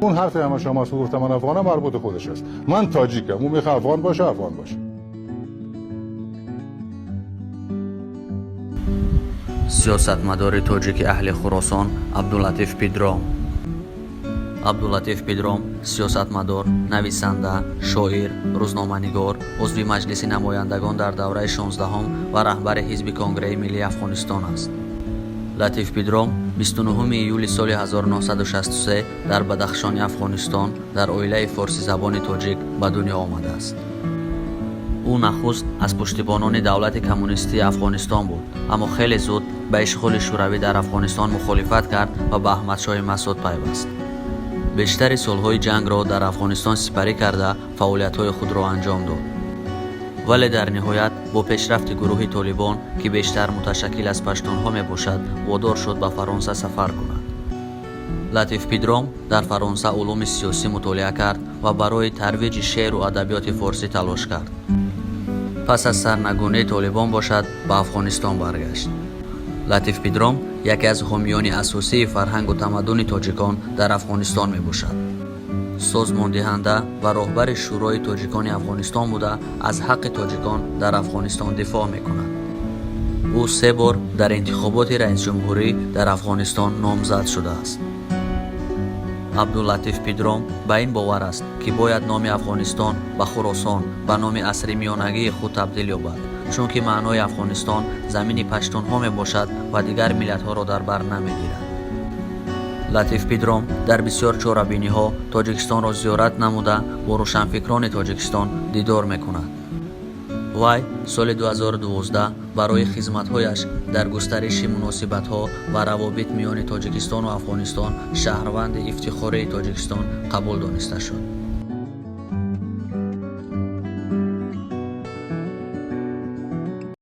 اون حرف همه شما گفتم من افغانم مربوط خودش است. من تاجیکم، اون میخواد افغان باشه افغان باشه. سیاستمدار تاجیک اهل خراسان عبداللطیف پیدرام. عبداللطیف پیدرام سیاستمدار، نویسنده، شاعر، روزنامه‌نگار، عضو مجلس نمایندگان در دوره 16 و رهبر حزب کنگره ملی افغانستان است. لطیف پیدرام 29 ایول سال 1963 در بدخشان افغانستان در عائله فارسی زبان تاجیک به دنیا آمده است. او نخست از پشتیبانان دولت کمونیستی افغانستان بود، اما خیلی زود به اشغال شوروی در افغانستان مخالفت کرد و به احمدشاه مسعود پیوست. بیشتر سالهای جنگ را در افغانستان سپری کرده فعالیت‌های خود را انجام داد. ولی در نهایت با پیشرفت گروه طالبان که بیشتر متشکل از پشتونها می باشد وادار شد به فرانسه سفر کند. لطیف پیدرام در فرانسه علوم سیاسی مطالعه کرد و برای ترویج شعر و ادبیات فارسی تلاش کرد. پس از سرنگونی طالبان باشد به افغانستان برگشت. لطیف پیدرام یکی از حامیان اساسی فرهنگ و تمدن تاجیکان در افغانستان می باشد. سازمان دهنده و راهبر شورای تاجیکان افغانستان بوده از حق تاجیکان در افغانستان دفاع می کند. او 3 بار در انتخابات رئیس جمهوری در افغانستان نامزد شده است. عبداللطیف پیدرام به این باور است که باید نام افغانستان به خراسان به نام عصری میانگی خود تبدیل یابد، چون که معنای افغانستان زمین پشتونها می باشد و دیگر ملت ها را در بر نمی گیرد. لطیف پیدرام در بسیار چاره‌بینی ها تاجیکستان را زیارت نموده با روشنفکران تاجیکستان دیدار می کند. وی سال 2012 برای خدمت‌هایش در گسترش مناسبت‌ها و روابط میان تاجیکستان و افغانستان شهروند افتخاری تاجیکستان قبول دانسته شد.